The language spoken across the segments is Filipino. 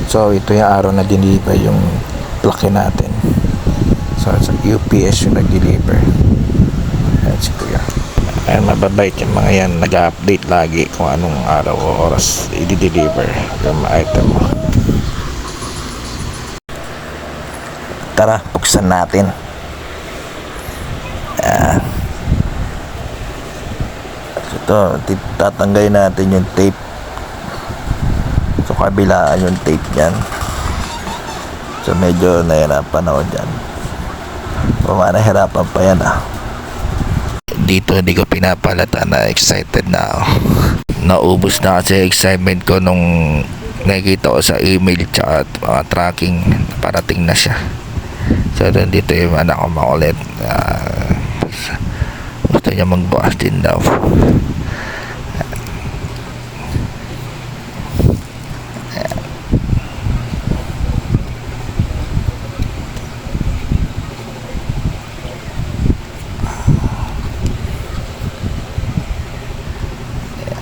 So ito yung araw na deliver yung plaki natin. So sa UPS yung nag-deliver. Ayan si Kuya. Ayan, mababait yung mga yan. Nag-update lagi kung anong araw o oras i-deliver yung item mo. Tara, buksan natin. Ayan. So ito, tatanggalin natin yung tape. So kabilaan yung tape yan. So medyo nahirapan ako dyan. Nahirapan pa yan Dito hindi ko pinapalata na excited na ako. Naubos na kasi excitement ko nung nakikita ko sa email tsaka mga tracking, parating na siya. So dito yung anak ko makulit, gusto niya magbukas din daw.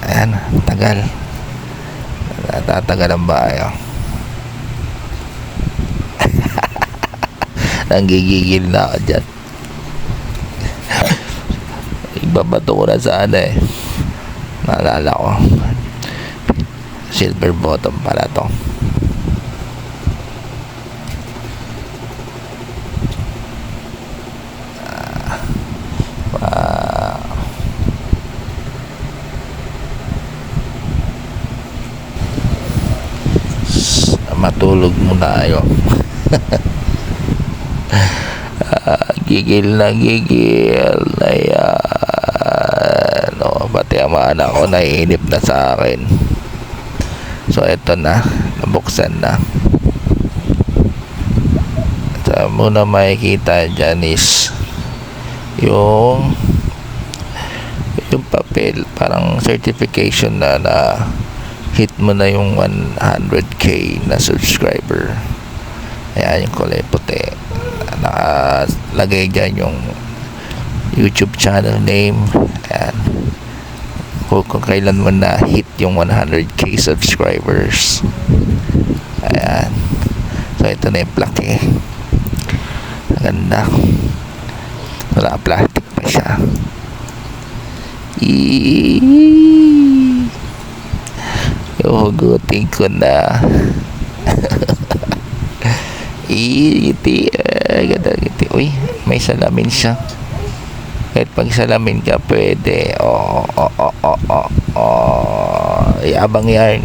Ayan, tagal. Tatagal ang bahay nanggigigil na ako dyan. Ibabato ko na sana naalala ko silver bottom pala to. Matulog muna tayo. Gigil na yan. Pati ang mga anak ko naiinip na sa akin. So eto na, nabuksan na. So muna makikita dyan is yung papel, parang certification na hit mo na yung 100k na subscriber. Ayan yung kulay puti. Nakalagay dyan yung YouTube channel name. Ayan. Kung kailan mo na hit yung 100k subscribers. Ayan. So ito na yung plaki. Maganda. Wala, plastic pa siya. Hugutin ko na. Ngiti. Uy, may salamin siya. Kahit pag salamin ka pwede. Abang yan.